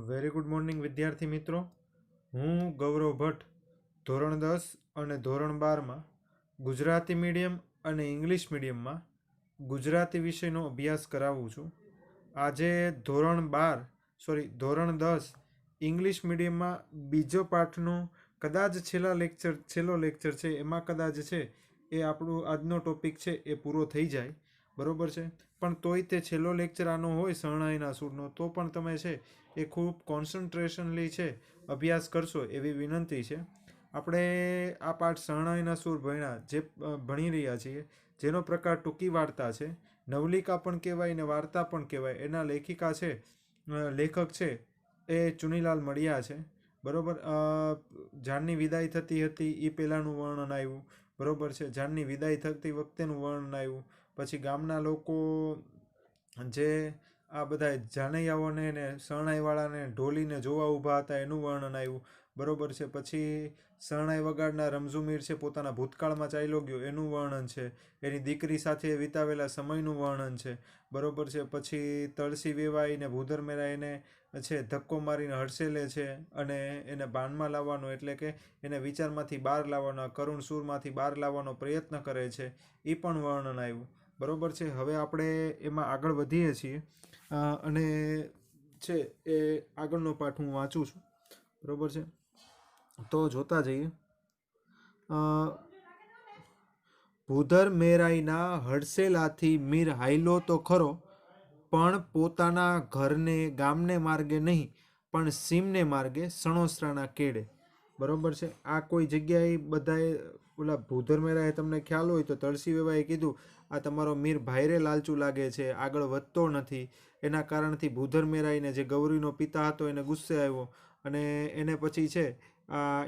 Very good morning વિદ્યાર્થી મિત્રો. હું ગૌરવ ભટ્ટ ધોરણ 10 અને ધોરણ 12માં ગુજરાતી મીડિયમ અને ઇંગ્લિશ મીડિયમમાં ગુજરાતી વિષયનો અભ્યાસ કરાવું છું. આજે ધોરણ 10 ઇંગ્લિશ મીડિયમમાં બીજો પાઠનો કદાચ છેલ્લો લેક્ચર છે, એમાં કદાચ છે એ આપણું આજનો ટોપિક છે એ પૂરો થઈ જાય, બરોબર છે. પણ તોય તે છેલ્લો લેક્ચર આનો હોય શરણાઈના સૂરનો, તો પણ તમે છે એ ખૂબ કોન્સન્ટ્રેશનલી છે અભ્યાસ કરશો એવી વિનંતી છે. આપણે આ પાઠ શરણાઈના સૂર ભણી રહ્યા છીએ, જેનો પ્રકાર ટૂંકી વાર્તા છે. નવલિકા પણ કહેવાય ને વાર્તા પણ કહેવાય. એના લેખક છે એ ચુનીલાલ મડિયા છે, બરોબર. જાનની વિદાય થતી હતી એ પહેલાંનું વર્ણન આવ્યું, બરોબર છે. જાનની વિદાય થતી વખતેનું વર્ણન આવ્યું. પછી ગામના લોકો જે આ બધા જાનૈયાઓને ને શરણાઈવાળાને ઢોલીને જોવા ઊભા હતા એનું વર્ણન આવ્યું, બરોબર છે. પછી શરણાઈ વગાડનાર રમઝુમીર છે પોતાના ભૂતકાળમાં ચાલ્યો ગયો એનું વર્ણન છે. એની દીકરી સાથે વિતાવેલા સમયનું વર્ણન છે, બરોબર છે. પછી તળસી વેવાઈ ને ભૂદર મેરા એને છે ધક્કો મારીને હડસેલે છે અને એને બાનમાં લાવવાનો, એટલે કે એને વિચારમાંથી બહાર લાવવાનો, કરુણ સૂરમાંથી બહાર લાવવાનો પ્રયત્ન કરે છે, એ પણ વર્ણન આવ્યું, બરોબર છે. હવે આપણે એમાં આગળ વધીએ છીએ અને છે એ આગળનો પાઠ હું વાંચું છું, બરોબર છે. તો જોતા જઈએ. ભૂદર મેરાઈના હડસેલાથી મીર હાયલો તો ખરો, પણ પોતાના ઘરને ગામને માર્ગે નહીં પણ સીમને માર્ગે સણોસરાના કેડે, બરોબર છે. આ કોઈ જગ્યાએ બધાએ ઓલા ભૂદર મેરાએ તમને ખ્યાલ હોય તો તળસી વેવાએ કીધું આ તમારો મીર ભાઈરે લાલચું લાગે છે, આગળ વધતો નથી. એના કારણથી ભૂદર મેરાઈને જે ગૌરીનો પિતા હતો એને ગુસ્સે આવ્યો અને એને પછી છે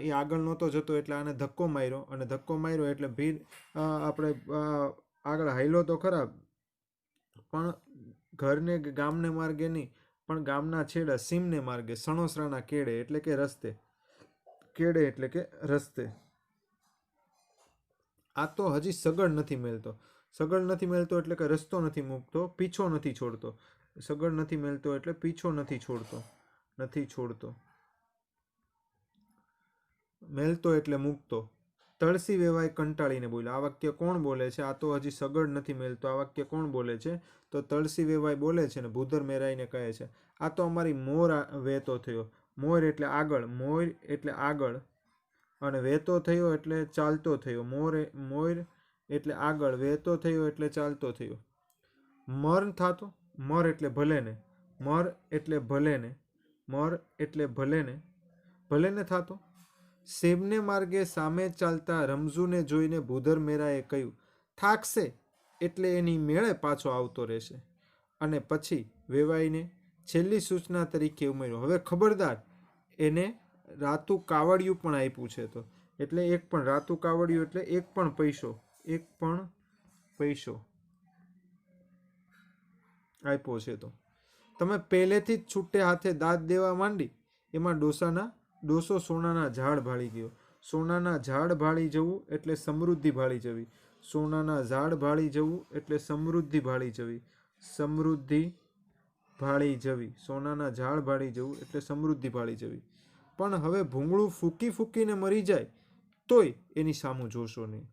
એ આગળ નહોતો જતો એટલે આને ધક્કો માર્યો, અને ધક્કો માર્યો એટલે આપણે આગળ હાયલો તો ખરા, પણ ઘરને ગામને માર્ગે નહીં પણ ગામના છેડા સીમને માર્ગે સણોસરાના કેડે એટલે કે રસ્તે, કેડે એટલે કે રસ્તે. આ તો હજી સગડ નથી મેલતો. સગડ નથી મેલતો એટલે કે રસ્તો નથી મૂકતો, પીછો નથી છોડતો. સગડ નથી મેલતો એટલે પીછો નથી છોડતો. મેલતો એટલે મૂકતો. તળસી વેવાય કંટાળીને બોલ્યા. આ વાક્ય કોણ બોલે છે? આ તો હજી સગડ નથી મેલતો. આ વાક્ય કોણ બોલે છે? તો તળસી વેવાય બોલે છે ને ભૂદર મેરાઈને કહે છે આ તો અમારી મોર વહેતો થયો. મોર એટલે આગળ, અને વહેતો થયો એટલે ચાલતો થયો. મોર એટલે આગળ, વહેતો થયો એટલે ચાલતો થયો. મર થાતો, મર એટલે ભલે ને, ભલે ને થાતો. સેમને માર્ગે સામે ચાલતા રમઝુને જોઈને ભૂદર મેરાએ કહ્યું થાકશે એટલે એની મેળે પાછો આવતો રહેશે. અને પછી વેવાઈને છેલ્લી સૂચના તરીકે ઉમેર્યું હવે ખબરદાર, એને રાતું કાવડિયું પણ આપ્યું છે, તો એટલે એક પણ રાતું કાવડિયું એટલે એક પણ પૈસો આપ્યો છે, તો તમે પહેલેથી જ છૂટે હાથે દાદ દેવા માંડી એમાં ડોસો સોનાના ઝાડ ભાળી ગયો. સોનાના ઝાડ ભાળી જવું એટલે સમૃદ્ધિ ભાળી જવી. સોનાના ઝાડ ભાળી જવું એટલે સમૃદ્ધિ ભાળી જવી. સોનાના ઝાડ ભાળી જવું એટલે સમૃદ્ધિ ભાળી જવી. પણ હવે ભૂંગળું ફૂંકીને મરી જાય તોય એની સામું જોશો નહીં.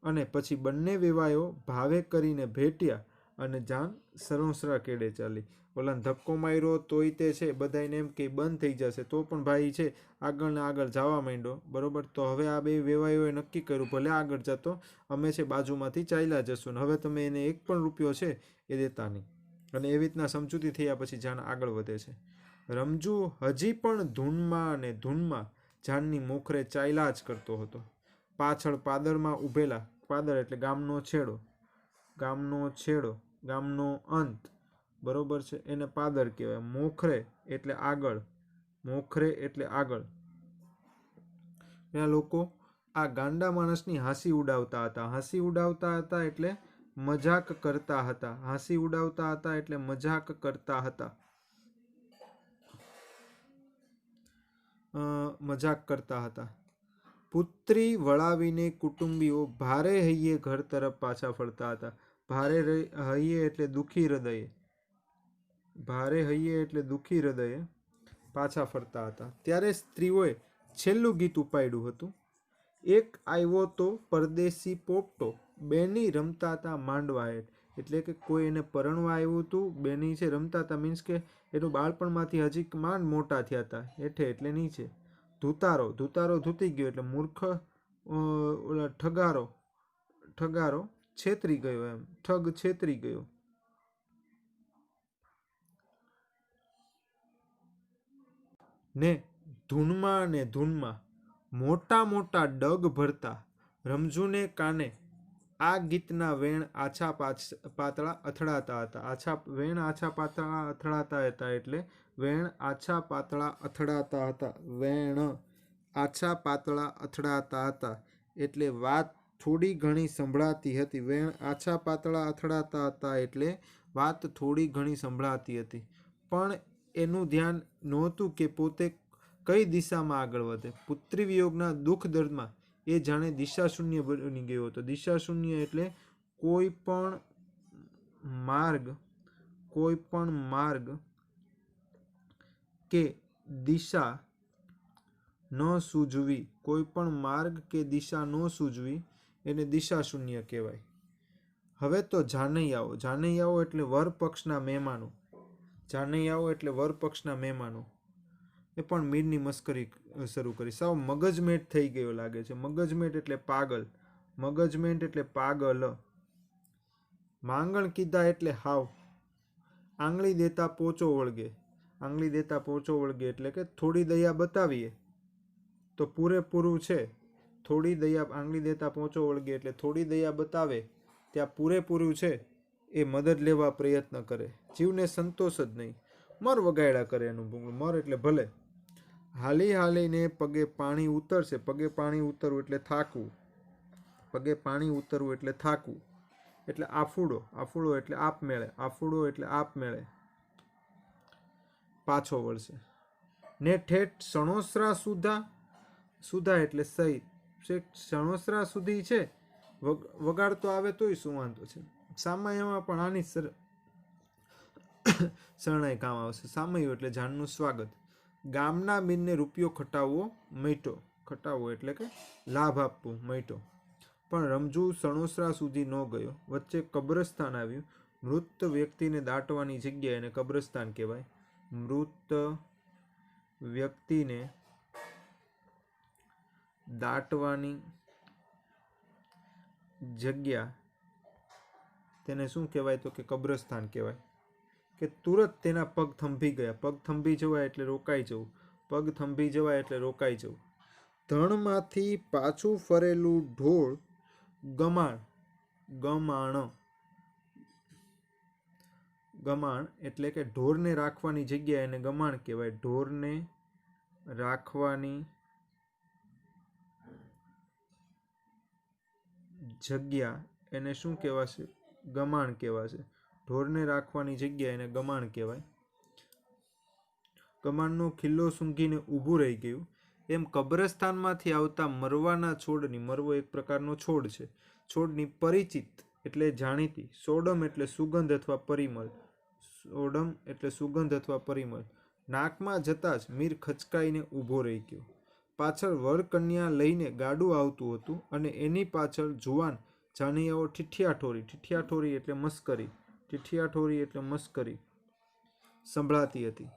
અને પછી બંને વેવાયો ભાવે કરીને ભેટ્યા અને જાન સરોસરા કેડે ચાલી. ઓલાને ધક્કો માર્યો તોય તે છે બધાને એમ કે બંધ થઈ જશે, તો પણ ભાઈ છે આગળ ને આગળ જવા માંડ્યો, બરોબર. તો હવે આ બે વેવાયોએ નક્કી કર્યું ભલે આગળ જતો, અમે છે બાજુમાંથી ચાલ્યા જશું ને હવે તમે એને એક પણ રૂપિયો છે એ દેતા નહીં. અને એવી રીતના સમજૂતી થયા પછી જાન આગળ વધે છે. રમઝુ હજી પણ ધૂનમાં જાનની મોખરે ચાલ્યા જ કરતો હતો. પાછળ પાદરમાં ઊભેલા, પાદર એટલે ગામનો અંત, બરોબર છે, એને પાદર કહેવાય. મોખરે એટલે આગળ. એના લોકો આ ગાંડા માણસની હાંસી ઉડાવતા હતા એટલે મજાક કરતા હતા. પુત્રી વળાવીને કુટુંબીઓ ભારે હૈયે ઘર તરફ પાછા ફરતા હતા. ભારે હૈયે એટલે દુઃખી હૃદયે. પાછા ફરતા હતા ત્યારે સ્ત્રીઓએ છેલ્લું ગીત ઉપાડ્યું હતું. એક આવ્યો તો પરદેશી પોપટો, બેની રમતા હતા માંડવા હેઠ. એટલે કે કોઈ એને પરણવા આવ્યું હતું, બેની છે રમતા હતા, મીન્સ કે એનું બાળપણમાંથી હજી માંડ મોટા થયા હતા. હેઠે એટલે નીચે. ધુતારો, ધુતારો ધૂતી ગયો એટલે મૂર્ખ ઓલા ઠગારો છેતરી ગયો, એમ ઠગ છેતરી ગયો. ને ધૂનમાં મોટા મોટા ડગ ભરતા રમઝુને કાને આ ગીતના વેણ આછા પાતળા અથડાતા હતા. વેણ આછા પાતળા અથડાતા હતા એટલે વેણ આછા પાતળા અથડાતા હતા. વેણ આછા પાતળા અથડાતા હતા એટલે વાત થોડી ઘણી સંભળાતી હતી. વેણ આછા પાતળા અથડાતા હતા એટલે વાત થોડી ઘણી સંભળાતી હતી. પણ એનું ધ્યાન નહોતું કે પોતે કઈ દિશામાં આગળ વધે. પુત્રી વિયોગના દુઃખ દર્દમાં એ જાણે દિશાશૂન્ય બની ગયો હતો. દિશાશૂન્ય એટલે કોઈ પણ માર્ગ કે દિશા ન સૂઝવી, કોઈ પણ માર્ગ કે દિશા ન સૂઝવી એને દિશાશૂન્ય કહેવાય. હવે તો જાનૈયાઓ, જાનૈયાઓ એટલે વર પક્ષના મહેમાનો, જાનૈયાઓ એટલે વર પક્ષના મહેમાનો એ પણ મીરની મસ્કરી શરૂ કરી. સાવ મગજમેટ થઈ ગયો લાગે છે. મગજમેટ એટલે પાગલ, મગજમેટ એટલે પાગલ. માંગણ કીધા એટલે હાવ, આંગળી દેતા પોચો વળગે. આંગળી દેતા પોચો વળગે એટલે કે થોડી દયા બતાવીએ તો પૂરેપૂરું છે. થોડી દયા, આંગળી દેતા પોચો વળગે એટલે થોડી દયા બતાવે ત્યાં પૂરેપૂરું છે એ મદદ લેવા પ્રયત્ન કરે. જીવને સંતોષ જ નહીં, મર વગાડ્યા કરે એનું ભૂંગળું. મર એટલે ભલે. હાલીને પગે પાણી ઉતરશે. પગે પાણી ઉતરવું એટલે થાકવું. પગે પાણી ઉતરવું એટલે થાકવું. એટલે આફુડો, આફુડો એટલે આપમેળે, આફુડો એટલે આપમેળે પાછો વળશે. ને ઠેઠ સણોસરા સુધા એટલે સહિત. સણોસરા સુધી છે વગાડતો આવે તોય શું વાંધો છે. સામાયમાં પણ આની શરણાઈ કામ આવશે. સામૈયું એટલે જાનનું સ્વાગત. ગામના બીનને રૂપિયો ખટાવવો મૈટો. ખટાવવો એટલે કે લાભ આપવું, મૈટો. પણ રમઝુ સણોસરા સુધી ન ગયો. વચ્ચે કબ્રસ્તાન આવ્યું. મૃત વ્યક્તિને દાટવાની જગ્યા એને કબ્રસ્તાન કહેવાય. મૃત વ્યક્તિને દાટવાની જગ્યા તેને શું કહેવાય તો કે કબ્રસ્તાન કહેવાય. કે તુરત તેના પગ થંભી ગયા. પગ થંભી જવાય એટલે રોકાઈ જવું. પગ થંભી જવાય એટલે રોકાઈ જવું. ધણમાંથી પાછું ફરેલું ઢોળ ગમાણ એટલે કે ઢોરને રાખવાની જગ્યા એને ગમાણ કહેવાય. ઢોરને રાખવાની જગ્યા એને શું કહેવાશે? ગમાણ કહેવાશે. ઢોરને રાખવાની જગ્યા એને ગમાણ કહેવાય. ગમાણનો ખિલ્લો સૂંઘીને ઊભું રહી ગયું. એમ કબ્રસ્તાનમાંથી આવતા મરવાના છોડની, મરવો એક પ્રકારનો છોડ છે, છોડની પરિચિત એટલે જાણીતી, સોડમ એટલે સુગંધ અથવા પરિમળ, સોડમ એટલે સુગંધ અથવા પરિમળ નાકમાં જતાં જ મીર ખચકાઈને ઊભો રહી ગયો. પાછળ વર કન્યા લઈને ગાડું આવતું હતું અને એની પાછળ જુવાન જાનૈયાઓ ઠીઠિયાઠોરી એટલે મસ્કરી, ઠીઠિયાઠોરી એટલે મસ્કરી સંભળાતી હતી.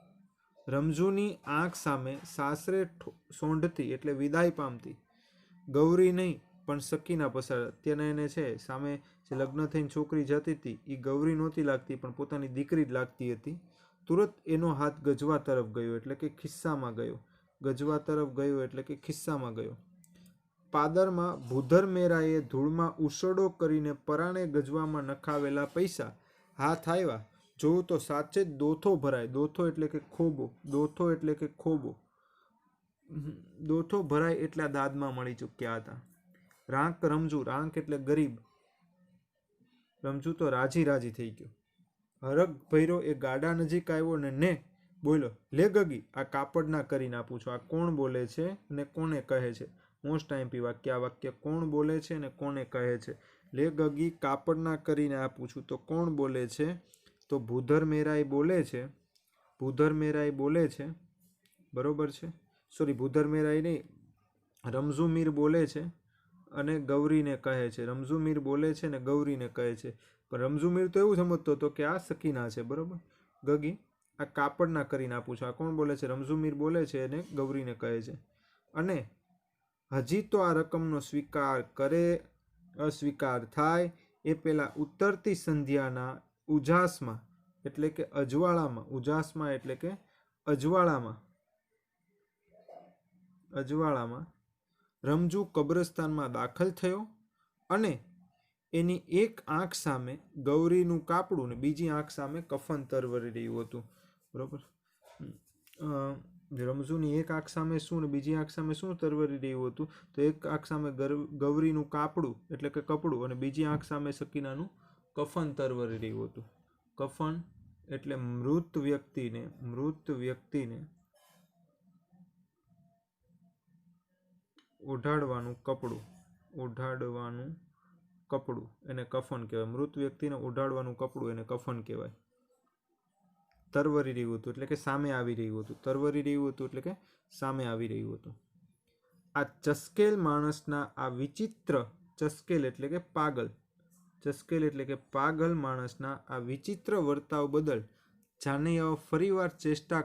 રમઝુની આંખ સામે સાસરે સોંઢતી એટલે વિદાય પામતી ગૌરી નહીં પણ સકીના પસાર. અત્યારે એને છે સામે જે લગ્ન થઈને છોકરી જતી હતી એ ગૌરી નહોતી લાગતી પણ પોતાની દીકરી જ લાગતી હતી. તુરત એનો હાથ ગજવા તરફ ગયો એટલે કે ખિસ્સામાં ગયો. ગજવા તરફ ગયો એટલે કે ખિસ્સામાં ગયો. પાદરમાં ભૂધર મેરાએ ધૂળમાં ઉસડો કરીને પરાણે ગજવામાં નખાવેલા પૈસા હાથ આવ્યા. જોઉં તો સાચે જ દોથો ભરાય. દોથો એટલે કે ખોબો. દોથો એટલે કે ખોબો. દોથો ભરાય એટલા દાદમાં મળી ચૂક્યા હતા. રાંક રમઝુ, રાંક એટલે ગરીબ. રમઝુ તો રાજી થઈ ગયો. હરખ ભૈરો એ ગાડા નજીક આવ્યો ને બોલ્યો, લે ગગી, આ કાપડના કરીને આપું છું. આ કોણ બોલે છે અને કોને કહે છે? મોસ્ટ આઈમ્પી વાક્ય. આ વાક્ય કોણ બોલે છે અને કોને કહે છે? લે ગગી, કાપડના કરીને આપું છું. તો કોણ બોલે છે? તો ભૂધર મેરાઈ બોલે છે. ભૂધર મેરાઈ બોલે છે બરોબર છે. સોરી, ભૂધર મેરાઈ નહીં, રમઝુ મીર બોલે છે અને ગૌરીને કહે છે. રમઝુ મીર બોલે છે ને ગૌરીને કહે છે. પણ રમઝુ મીર તો એવું સમજતો હતો કે આ સકીના છે. બરોબર, ગગી આ કાપડના કરીને આપું છું. આ કોણ બોલે છે? રમઝુ મીર બોલે છે અને ગૌરીને કહે છે. અને હજી તો આ રકમનો સ્વીકાર કરે અસ્વીકાર થાય એ પહેલાં ઉતરતી સંધ્યાના ઉજાસમાં એટલે કે અજવાળામાં, ઉજાસમાં એટલે કે અજવાળામાં રમઝુ કબ્રસ્તાનમાં દાખલ થયો અને એની એક આંખ સામે ગૌરીનું કાપડું ને બીજી આંખ સામે કફન તરવરી રહ્યું હતું. બરોબર, રમઝુની એક આંખ સામે શું ને બીજી આંખ સામે શું તરવરી રહ્યું હતું? તો એક આંખ સામે ગૌરીનું કાપડું એટલે કે કપડું અને બીજી આંખ સામે સકીનાનું કફન તરવરી રહ્યું હતું. કફન એટલે મૃત વ્યક્તિને ઓઢાડવાનું કપડું એને કફન કહેવાય. મૃત વ્યક્તિને ઓઢાડવાનું કપડું એને કફન કહેવાય. તરવરી રહ્યું હતું એટલે કે સામે આવી રહ્યું હતું. તરવરી રહ્યું હતું એટલે કે સામે આવી રહ્યું હતું. આ ચસ્કેલ માણસના આ વિચિત્ર, ચસ્કેલ એટલે કે પાગલ માણસના આ વિચિત્ર વર્તાવ બદલ જાનૈયાઓ ફરીવાર ચેષ્ટા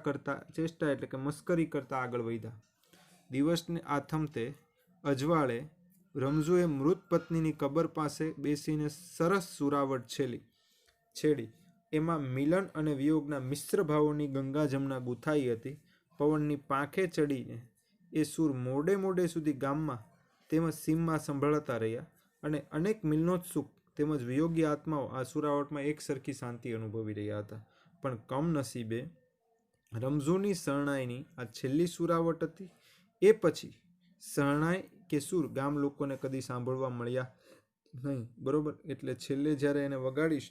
એટલે કે મસ્કરી કરતા આગળ વધ્યા. દિવસને આથમતે અજવાળે રમઝુએ મૃત પત્નીની કબર પાસે બેસીને સરસ સુરાવટ છેડી. એમાં મિલન અને વિયોગના મિશ્ર ભાવોની ગંગા જમના ગૂંથાઈ હતી. પવનની પાંખે ચડીને એ સૂર મોડે સુધી ગામમાં તેમજ સીમમાં સંભળાતા રહ્યા અને અનેક મિલનોત્સુક તેમજ વિયોગી આત્માઓ આ સુરાવટમાં એક સરખી શાંતિ અનુભવી રહ્યા હતા. પણ કમનસીબે રમઝુની શરણાઈની આ છેલ્લી સુરાવટ હતી. એ પછી શરણાઈ કે સૂર ગામ લોકોને કદી સાંભળવા મળ્યા નહીં. બરોબર, એટલે છેલ્લે જ્યારે એને વગાડીશ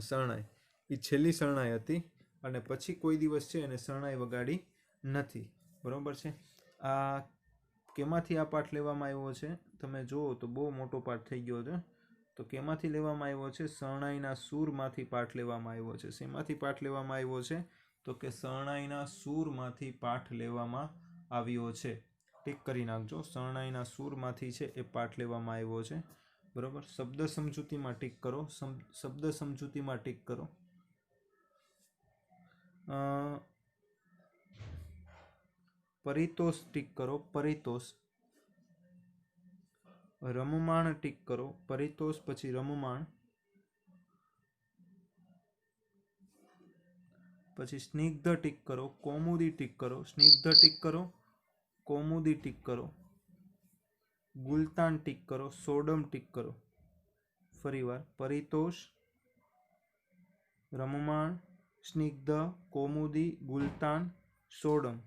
શરણાઈ, એ છેલ્લી શરણાઈ હતી અને પછી કોઈ દિવસ છે એને શરણાઈ વગાડી નથી. બરોબર છે. આ કેમાંથી આ પાઠ લેવામાં આવ્યો છે? તમે જુઓ તો બહુ મોટો પાઠ થઈ ગયો છે. તો કેમાંથી લેવામાં આવ્યો છે? શરણાઈના સૂરમાંથી પાઠ લેવામાં આવ્યો છે. શેમાંથી પાઠ લેવામાં આવ્યો છે? તો કે શરણાઈના સૂરમાંથી પાઠ લેવામાં આવ્યો છે. ટીક કરી નાખજો. શરણાઈના સૂરમાંથી છે એ પાઠ લેવામાં આવ્યો છે. બરોબર, શબ્દ સમજૂતીમાં ટીક કરો. શબ્દ સમજૂતીમાં ટીક કરો. પરિતોષ ટીક કરો. પરિતોષ. રમમાણ ટીક કરો. પરિતોષ પછી રમમાણ. પછી સ્નિગ્ધ ટીક કરો. કૌમુદી ટીક કરો. સ્નિગ્ધ ટીક કરો. કૌમુદી ટીક કરો. ગુલતાન ટીક કરો. સોડમ ટીક કરો. ફરીવાર પરિતોષ, રમમાણ, સ્નિગ્ધ, કૌમુદી, ગુલતાન, સોડમ.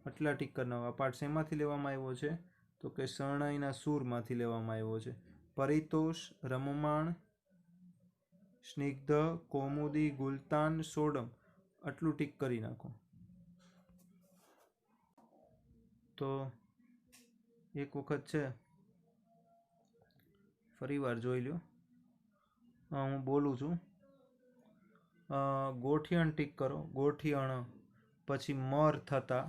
આટલા ટીક કરનાર. આ પાઠ શેમાંથી લેવામાં આવ્યો છે? તો કે શરણાઈના સૂરમાંથી લેવામાં આવ્યો છે. પરિતોષ, રમમાણ, સ્નિગ્ધ, કૌમુદી, ગુલતાન, સોડમ. આટલું ટીક કરી નાખો. તો એક વખત છે ફરીવાર જોઈ લો. હું બોલું છું. ગોઠિયણ ટીક કરો. ગોઠિયણ. પછી મર થતા.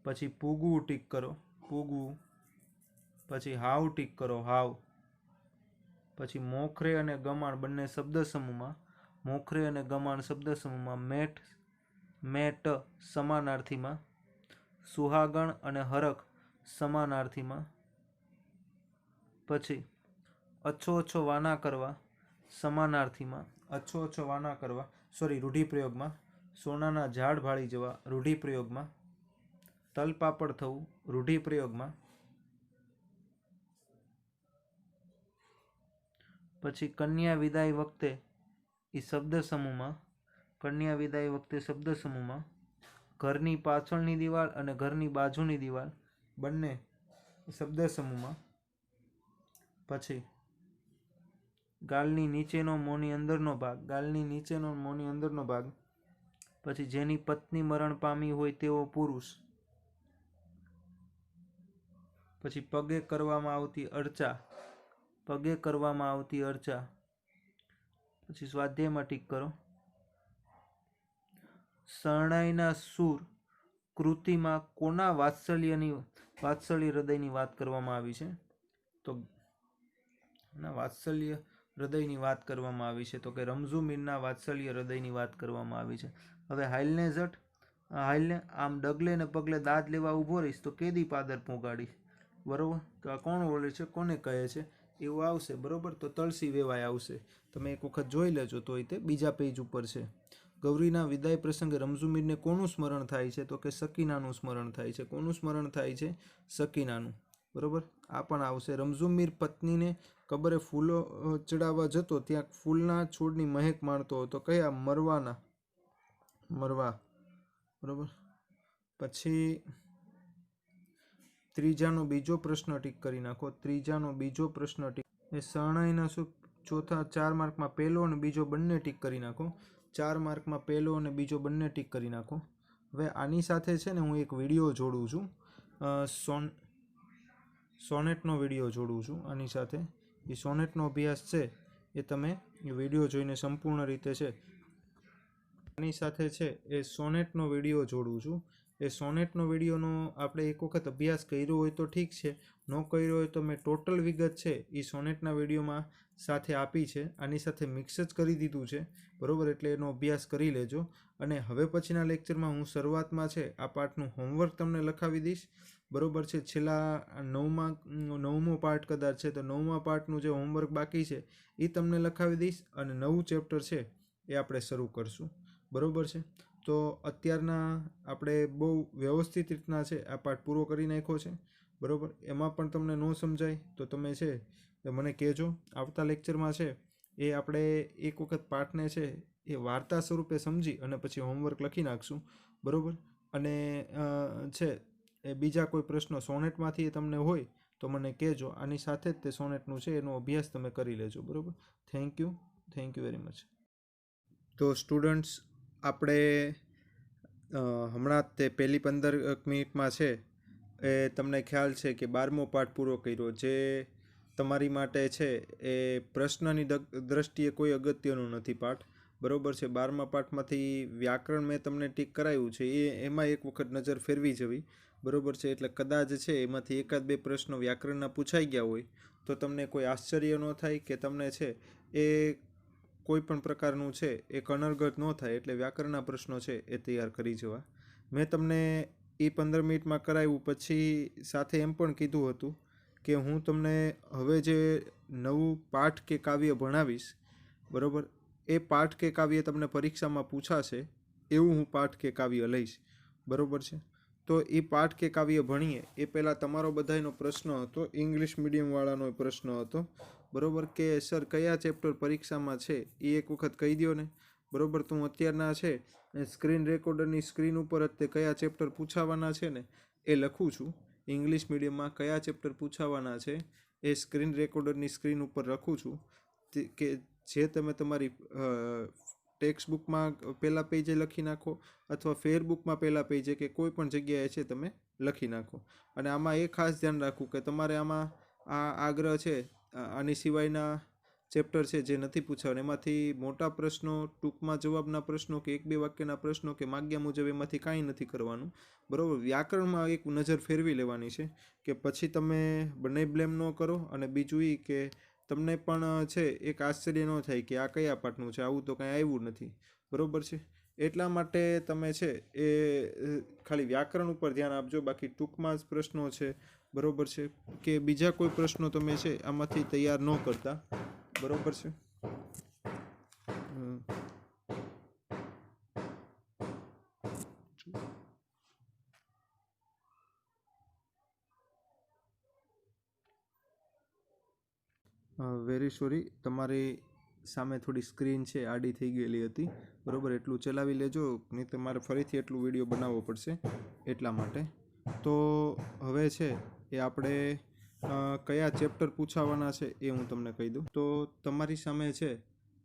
પછી પૂગવું ટીક કરો. પૂગવું. પછી હાવ ટીક કરો. હાવ. પછી મોખરે અને ગમાણ બંને શબ્દ સમૂહમાં. મોખરે અને ગમાણ શબ્દ સમૂહમાં. મેટ સમાનાર્થીમાં. સુહાગણ અને હરખ સમાનાર્થીમાં. પછી અછો વાના કરવા સમાનાર્થીમાં. અછો વાના કરવા, સોરી, રૂઢિપ્રયોગમાં. સોનાના ઝાડ ભાળી જવા રૂઢિપ્રયોગમાં. તલપાપડ થવું રૂઢિપ્રયોગમાં. પછી કન્યા વિદાય વખતે એ શબ્દ સમૂહમાં. કન્યા વિદાય વખતે શબ્દ સમૂહમાં. ઘરની પાછળની દિવાલ અને ઘરની બાજુની દિવાલ બંને શબ્દ સમૂહમાં. પછી ગાલની નીચેનો મોંની અંદરનો ભાગ. ગાલની નીચેનો મોંની અંદરનો ભાગ. પછી જેની પત્ની મરણ પામી હોય તેવો પુરુષ. પછી પગે કરવામાં આવતી અર્ચા. પગે કરવામાં આવતી અર્ચા. પછી સ્વાધ્યાયમાં ટીક કરો. શરણાઈના સૂર કૃતિમાં કોના વાત્સલ્ય હૃદયની વાત કરવામાં આવી છે? તો વાત્સલ્ય હૃદયની વાત કરવામાં આવી છે, તો કે રમઝુ મીરના વાત્સલ્ય હૃદયની વાત કરવામાં આવી છે. હવે હાલને આમ ડગલે ને પગલે દાદ લેવા ઊભો રહીશ તો કેદી પાદર પોગાડીશ. બરોબર, તો આ કોણ બોલે છે, કોને કહે છે, એવું આવશે. બરોબર, તો તળસી વેવાય આવશે. તમે એક વખત જોઈ લેજો તો તે બીજા પેજ ઉપર છે. ગૌરીના વિદાય પ્રસંગે રમઝુમીરને કોનું સ્મરણ થાય છે? તો કે સકીનાનું સ્મરણ થાય છે. કોનું સ્મરણ થાય છે? સકીનાનું. બરોબર, આ પણ આવશે. રમઝુમીર પત્નીને કબરે ફૂલો ચડાવવા જતો ત્યાં ફૂલના છોડની મહેક માણતો હતો. કયા? મરવા. બરોબર, પછી ત્રીજાનો બીજો પ્રશ્ન ટીક કરી નાખો. ત્રીજાનો બીજો પ્રશ્ન ટીક એ શરણાઈના શું ચોથા 4 માર્કમાં પહેલો અને બીજો બંને ટીક કરી નાખો. 4 માર્કમાં પહેલો અને બીજો બંને ટીક કરી નાખો. હવે આની સાથે છે ને હું એક વિડીયો જોડું છું, સોનેટનો વિડીયો જોડું છું આની સાથે. એ સોનેટનો અભ્યાસ છે એ તમે વિડીયો જોઈને સંપૂર્ણ રીતે છે આની સાથે છે એ સોનેટનો વિડીયો જોડું છું. એ સોનેટનો વિડીયોનો આપણે એક વખત અભ્યાસ કર્યો હોય તો ઠીક છે, ન કર્યો હોય તો મેં ટોટલ વિગત છે એ સોનેટના વિડીયોમાં સાથે આપી છે. આની સાથે મિક્સ જ કરી દીધું છે. બરાબર, એટલે એનો અભ્યાસ કરી લેજો. અને હવે પછીના લેક્ચરમાં હું શરૂઆતમાં છે આ પાઠનું હોમવર્ક તમને લખાવી દઈશ. બરાબર છે, છેલ્લા નવમો પાર્ટ કદાચ છે, તો 9મા પાર્ટનું જે હોમવર્ક બાકી છે એ તમને લખાવી દઈશ અને નવું ચેપ્ટર છે એ આપણે શરૂ કરશું. બરાબર છે, તો અત્યારના આપણે બહુ વ્યવસ્થિત રીતના છે આ પાઠ પૂરો કરી નાખ્યો છે. બરાબર, એમાં પણ તમને ન સમજાય તો તમે છે એ મને કહેજો. આવતા લેક્ચરમાં છે એ આપણે એક વખત પાઠને છે એ વાર્તા સ્વરૂપે સમજી અને પછી હોમવર્ક લખી નાખશું. બરાબર, અને છે એ બીજા કોઈ પ્રશ્નો સોનેટમાંથી તમને હોય તો મને કહેજો. આની સાથે જ તે સોનેટનું છે એનો અભ્યાસ તમે કરી લેજો. બરાબર, થેન્ક યુ વેરી મચ. તો સ્ટુડન્ટ્સ, આપણે હમણાં તે પહેલી 15 મિનિટમાં છે એ તમને ખ્યાલ છે કે 12મો પાઠ પૂરો કર્યો, જે તમારી માટે છે એ પ્રશ્નની દ્રષ્ટિએ કોઈ અગત્યનો નથી પાઠ. બરાબર છે, 12મા પાઠમાંથી વ્યાકરણ મેં તમને ટીક કરાવ્યું છે એમાં એક વખત નજર ફેરવી જવી. બરાબર છે, એટલે કદાચ છે એમાંથી એકાદ બે પ્રશ્નો વ્યાકરણના પૂછાઈ ગયા હોય તો તમને કોઈ આશ્ચર્ય ન થાય કે તમને છે એ કોઈ પણ પ્રકારનું છે એ કનર્ગત ન થાય. એટલે વ્યાકરણના પ્રશ્નો છે એ તૈયાર કરી જવા. મેં તમને એ 15 મિનિટમાં કરાવ્યું, પછી સાથે એમ પણ કીધું હતું કે હું તમને હવે જે નવું પાઠ કે કાવ્ય ભણાવીશ, બરાબર, એ પાઠ કે કાવ્ય તમને પરીક્ષામાં પૂછાશે એવું હું પાઠ કે કાવ્ય લઈશ. બરાબર છે, તો એ પાઠ કે કાવ્ય ભણીએ એ પહેલાં તમારો બધાયનો પ્રશ્ન હતો, ઇંગ્લિશ મીડિયમવાળાનો પ્રશ્ન હતો. બરાબર, કે સર કયા ચેપ્ટર પરીક્ષામાં છે એ એક વખત કહી દો ને. બરાબર, તો હું અત્યારના છે સ્ક્રીન રેકોર્ડરની સ્ક્રીન ઉપર જ તે કયા ચેપ્ટર પૂછાવાના છે ને એ લખું છું. ઇંગ્લિશ મીડિયમમાં કયા ચેપ્ટર પૂછાવાના છે એ સ્ક્રીન રેકોર્ડરની સ્ક્રીન ઉપર લખું છું, કે જે તમે તમારી ટેક્સ્ટ બુકમાં પહેલા પેજે લખી નાખો અથવા ફેરબુકમાં પહેલા પેજે કે કોઈ પણ જગ્યાએ છે તમે લખી નાખો. અને આમાં એ ખાસ ધ્યાન રાખવું કે તમારે આમાં આ આગ્રહ છે આની સિવાયના ચેપ્ટર છે જે નથી પૂછાવાના, એમાંથી મોટા પ્રશ્નો, ટૂંકમાં જવાબના પ્રશ્નો કે 1-2 વાક્યના પ્રશ્નો કે માગ્યા મુજબ એમાંથી કાંઈ નથી કરવાનું. બરાબર, વ્યાકરણમાં એક નજર ફેરવી લેવાની છે કે પછી તમે બંને બ્લેમ ન કરો. અને બીજું એ કે તમને પણ છે એક આશ્ચર્ય ન થાય કે આ કયા પાઠનું છે, આવું તો કાંઈ આવ્યું નથી. બરાબર છે, એટલા માટે તમે છે એ ખાલી વ્યાકરણ ઉપર ધ્યાન આપજો. બાકી ટૂંકમાં જ પ્રશ્નો છે, બરાબર છે, કે બીજા કોઈ પ્રશ્નો તમે છે આમાંથી તૈયાર ન કરતા. બરાબર છે, વેરી સોરી, તમારી સામે થોડી સ્ક્રીન છે આડી થઈ ગયેલી હતી. બરાબર, એટલું ચલાવી લેજો, નહીં તમારે ફરીથી એટલું વિડીયો બનાવવો પડશે એટલા માટે. તો હવે છે એ આપણે કયા ચેપ્ટર પૂછાવાના છે એ હું તમને કહી દઉં. તો તમારી સામે છે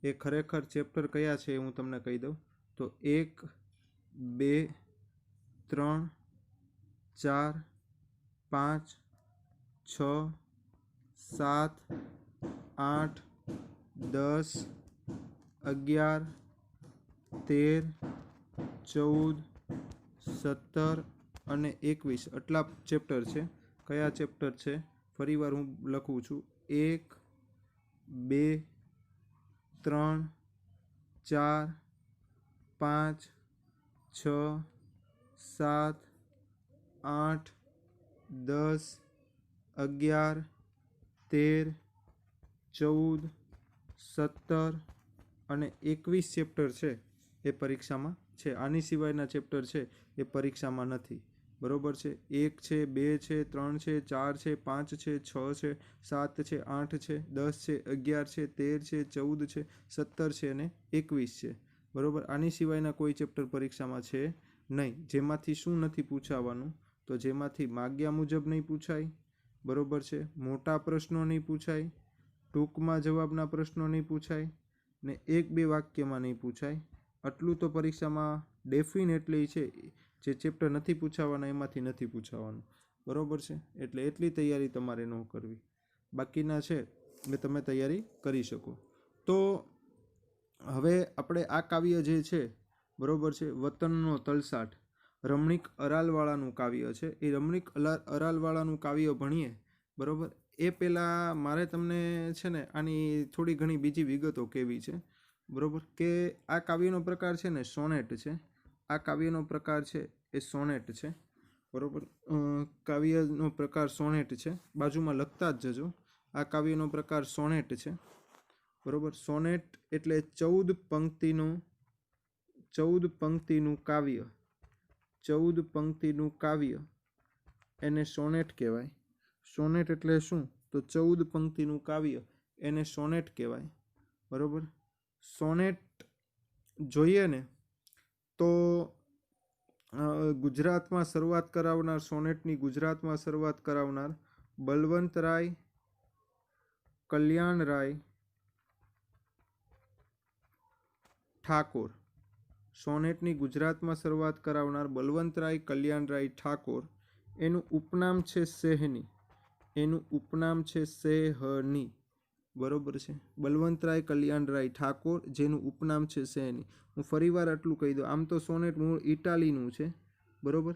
એ ખરેખર ચેપ્ટર કયા છે એ હું તમને કહી દઉં. તો 1, 2, 3, 4, 5, 6, 7, 8, 10, 11, 13, 14, 17, અને 21 આટલા ચેપ્ટર છે. કયા ચેપ્ટર છે? ફરીવાર હું લખું છું. 1 2 3 4 5 6 7 8 10 11 13 14 17 અને 21 ચેપ્ટર છે એ પરીક્ષામાં છે. આની સિવાયના ચેપ્ટર છે એ પરીક્ષામાં નથી. બરોબર છે. 1 છે, 2 છે, 3 છે, 4 છે, 5 છે, 6 છે, 7 છે, 8 છે, 10 છે, 11 છે, 13 છે, 14 છે, 17 છે અને 21 છે. બરોબર. આની સિવાયના કોઈ ચેપ્ટર પરીક્ષામાં છે નહીં. જેમાંથી શું નથી પૂછાવાનું? તો જેમાંથી માગ્યા મુજબ નહીં પૂછાય. બરોબર છે. મોટા પ્રશ્નો નહીં પૂછાય, ટૂંકમાં જવાબના પ્રશ્નો નહીં પૂછાય ને 1-2 વાક્યમાં નહીં પૂછાય. આટલું તો પરીક્ષામાં ડેફિનેટલી છે. જે ચેપ્ટર નથી પૂછાવાના એમાંથી નથી પૂછાવાનું. બરોબર છે. એટલે એટલી તૈયારી તમારે ન કરવી. બાકીના છે એ તમે તૈયારી કરી શકો. તો હવે આપણે આ કાવ્ય જે છે, બરોબર છે, વતનનો તલસાટ, રમણીક અરાલવાળાનું કાવ્ય છે. એ રમણીક અરાલવાળાનું કાવ્ય ભણીએ. બરોબર. એ પહેલાં મારે તમને છે ને આની થોડી ઘણી બીજી વિગતો કહેવી છે. બરોબર. કે આ કાવ્યનો પ્રકાર છે ને સોનેટ છે. આ કાવ્યનો પ્રકાર છે એ સોનેટ છે. બરોબર. કાવ્યનો પ્રકાર સોનેટ છે. બાજુમાં લખતા જ જજો. આ કાવ્યનો પ્રકાર સોનેટ છે. બરોબર. સોનેટ એટલે 14 પંક્તિનું કાવ્ય. 14 પંક્તિનું કાવ્ય એને સોનેટ કહેવાય. સોનેટ એટલે શું? તો 14 પંક્તિનું કાવ્ય એને સોનેટ કહેવાય. બરોબર. સોનેટ જોઈએ ને તો ગુજરાતમાં શરૂઆત કરાવનાર, સોનેટની ગુજરાતમાં શરૂઆત કરાવનાર બલવંતરાય કલ્યાણરાય ઠાકોર. સોનેટની ગુજરાતમાં શરૂઆત કરાવનાર બલવંતરાય કલ્યાણરાય ઠાકોર. એનું ઉપનામ છે સેહની. એનું ઉપનામ છે સેહની. બરોબર છે. બલવંતરાય કલ્યાણરાય ઠાકોર, જેનું ઉપનામ છે સેહની. હું ફરીવાર આટલું કહી દઉં. આમ તો સોનેટ મૂળ ઇટાલીનું છે. બરોબર.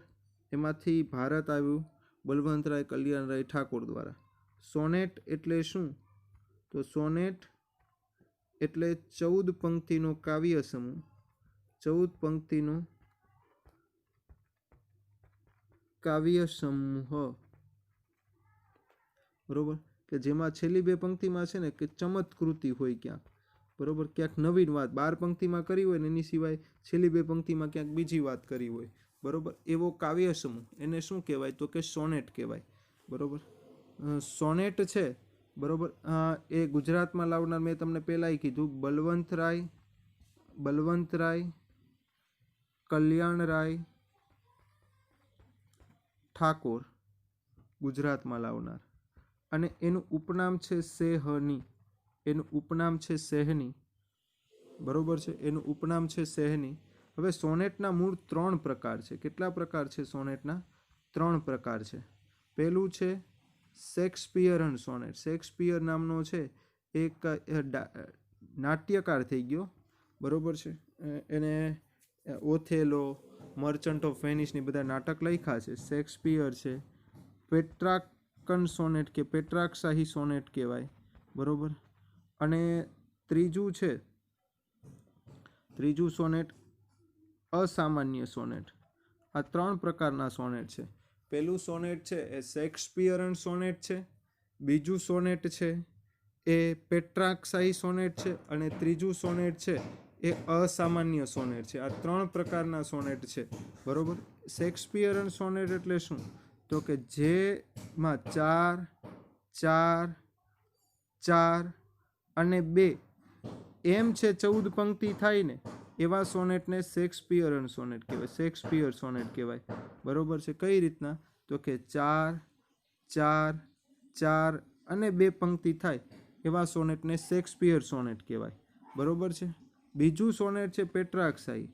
એમાંથી ભારત આવ્યું બલવંતરાય કલ્યાણરાય ઠાકોર દ્વારા. સોનેટ એટલે શું? તો સોનેટ એટલે 14 પંક્તિનો કાવ્ય સમૂહ. 14 પંક્તિનો કાવ્ય સમૂહ. બરોબર. કે જેમાં છેલ્લી 2 પંક્તિમાં છે ને કે ચમત્કૃતિ હોય ક્યાંક. બરોબર. ક્યાંક નવીન વાત 12 પંક્તિમાં કરી હોય ને એની સિવાય છેલ્લી 2 પંક્તિમાં ક્યાંક બીજી વાત કરી હોય. બરોબર. એવો કાવ્ય સમૂહ એને શું કહેવાય? તો કે સોનેટ કહેવાય. બરોબર. સોનેટ છે, બરોબર, એ ગુજરાતમાં લાવનાર મેં તમને પહેલાંય કીધું બલવંતરાય કલ્યાણરાય ઠાકોર ગુજરાતમાં લાવનાર. અને એનું ઉપનામ છે સેહની. એનું ઉપનામ છે સેહની. બરોબર છે. એનું ઉપનામ છે સેહની. હવે સોનેટના મૂળ 3 પ્રકાર છે. કેટલા પ્રકાર છે સોનેટના? 3 પ્રકાર છે. પહેલું છે શેક્સપિયરન સોનેટ. શેક્સપિયર નામનો છે એક નાટ્યકાર થઈ ગયો. બરોબર છે. એને ઓથેલો, મર્ચન્ટ ઓફ વેનિસની બધા નાટક લખ્યા છે. શેક્સપિયર છે. પેટ્રાર્કન સોનેટ કે પેટ્રાર્કશાહી સોનેટ કહેવાય. બરોબર. અને ત્રીજું સોનેટ અસામાન્ય સોનેટ. આ 3 પ્રકારના સોનેટ છે. પહેલું સોનેટ છે એ શેક્સપિયરન સોનેટ છે. બીજું સોનેટ છે એ પેટ્રાર્કશાહી સોનેટ છે. અને ત્રીજું સોનેટ છે એ અસામાન્ય સોનેટ છે. આ 3 પ્રકારના સોનેટ છે. બરોબર. શેક્સપિયરન સોનેટ એટલે શું? તો કે જેમાં 4 4 4 અને 2 એમ છે 14 પંક્તિ થાય ને એવા સોનેટને શેક્સપિયરન સોનેટ કહેવાય. શેક્સપિયર સોનેટ કહેવાય. બરોબર છે. કઈ રીતના? તો કે 4 4 4 અને 2 પંક્તિ થાય એવા સોનેટને શેક્સપિયર સોનેટ કહેવાય. બરોબર છે. બીજું સોનેટ છે પેટ્રાર્કશાહી.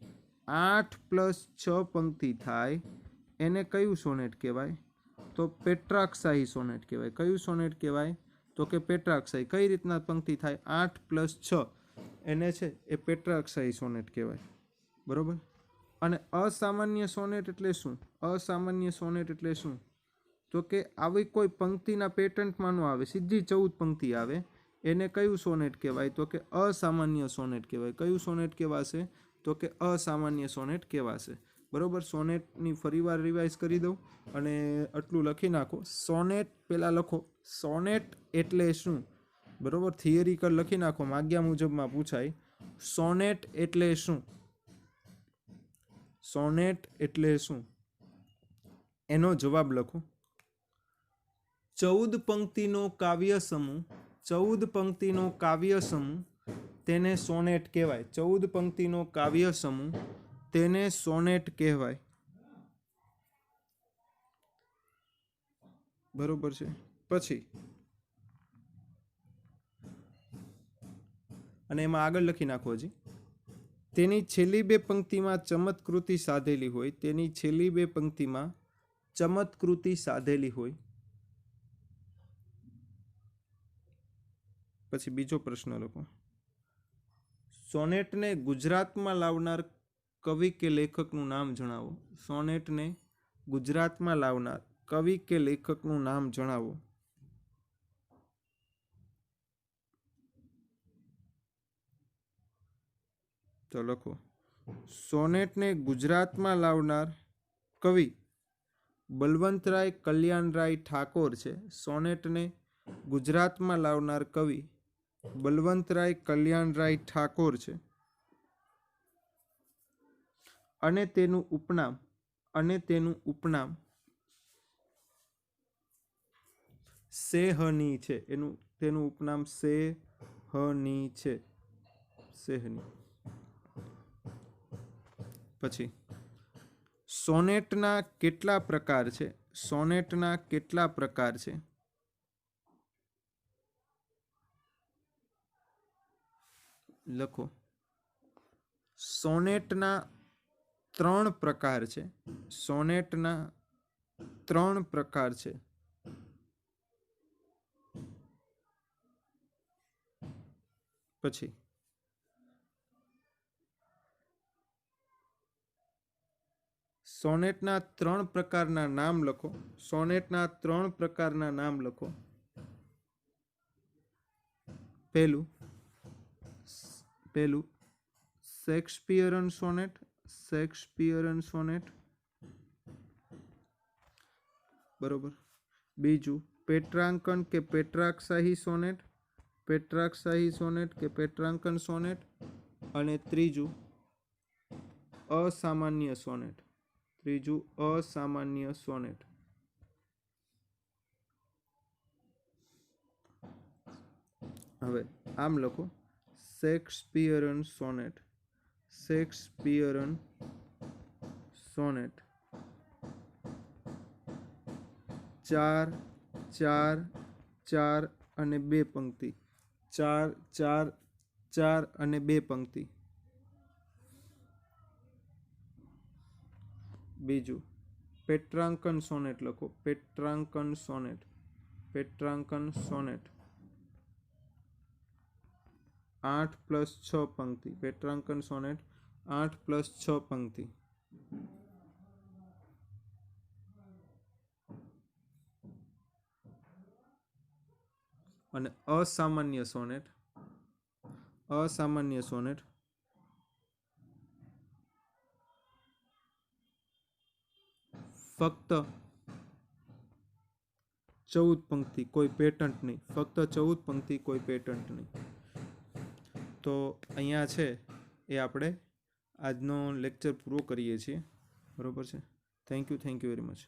8 + 6 પંક્તિ થાય એને કયું સોનેટ કહેવાય? તો પેટ્રાર્કશાહી સોનેટ કહેવાય. કયું સોનેટ કહેવાય? તો કે પેટ્રાર્કશાહી. કઈ રીતના પંક્તિ થાય? 8 + 6 એને છે એ પેટ્રાર્કશાહી સોનેટ કહેવાય. બરોબર. અને અસામાન્ય સોનેટ એટલે શું? અસામાન્ય સોનેટ એટલે શું? તો કે આવી કોઈ પંક્તિના પેટર્નમાં ન આવે, સીધી 14 પંક્તિ આવે, એને કયું સોનેટ કહેવાય? તો કે અસામાન્ય સોનેટ કહેવાય. કયું સોનેટ કહેવાશે? તો કે અસામાન્ય સોનેટ કહેવાશે. બરોબર. સોનેટની ફરીવાર રિવાઇઝ કરી દઉં અને આટલું લખી નાખો. સોનેટ પહેલાં લખો, સોનેટ એટલે શું? બરોબર. થિયરિકલ લખી નાખો, માગ્યા મુજબમાં પૂછાય. સોનેટ એટલે શું? સોનેટ એટલે શું? એનો જવાબ લખો. 14 પંક્તિનો કાવ્ય સમૂહ, 14 પંક્તિનો કાવ્ય સમૂહ તેને સોનેટ કહેવાય. 14 પંક્તિનો કાવ્ય સમૂહ તેને સોનેટ કહેવાય. બરોબર છે. પછી અને એમાં આગળ લખી નાખો. હજી તેની છેલ્લી 2 પંક્તિમાં ચમત્કૃતિ સાધેલી હોય, તેની છેલ્લી 2 પંક્તિમાં ચમત્કૃતિ સાધેલી હોય. પછી બીજો પ્રશ્ન લખો. સોનેટને ગુજરાતમાં લાવનાર કવિ કે લેખકનું નામ જણાવો. સોનેટને ગુજરાતમાં લાવનાર કવિ કે લેખકનું નામ જણાવો. તો લખો. સોનેટને ગુજરાતમાં લાવનાર કવિ બલવંતરાય કલ્યાણરાય ઠાકોર છે. સોનેટને ગુજરાતમાં લાવનાર કવિ બલવંતરાય કલ્યાણરાય ઠાકોર છે. અને તેનું ઉપનામ સેહની છે. તેનું ઉપનામ સેહની છે. સેહની. પછી સોનેટના કેટલા પ્રકાર છે? સોનેટના કેટલા પ્રકાર છે? લખો. સોનેટના 3 પ્રકાર છે. સોનેટના 3 પ્રકાર છે. પછી સોનેટના 3 પ્રકારના નામ લખો. સોનેટના 3 પ્રકારના નામ લખો. પહેલું શેક્સપિયરન સોનેટ. શેક્સપિયરન સોનેટ. બરોબર. બીજું પેટ્રાંકન કે પેટ્રાકશાહી સોનેટ. પેટ્રાકશાહી સોનેટ કે પેટ્રાંકન સોનેટ. અને ત્રીજું અસામાન્ય સોનેટ. ત્રીજું અસામાન્ય સોનેટ. હવે આમ લખો. શેક્સપિયરન સોનેટ. શેક્સપિયરન સોનેટ 4 4 4 અને 2 પંક્તિ. 4 4 4 અને 2 પંક્તિ. બીજું પેટ્રાંકન સોનેટ લખો. પેટ્રાંકન સોનેટ. પેટ્રાંકન સોનેટ 8+6 પંક્તિ. પેટ્રાંકન સોનેટ 8+6 પંક્તિ. અને અસામાન્ય સોનેટ. અસામાન્ય સોનેટ ફક્ત 14 પંક્તિ, કોઈ પેટન્ટ નહીં. ફક્ત 14 પંક્તિ, કોઈ પેટન્ટ નહીં. તો અહીંયા છે એ આપણે આજનો લેક્ચર પૂરો કરીએ છીએ. બરોબર છે. Thank you very much.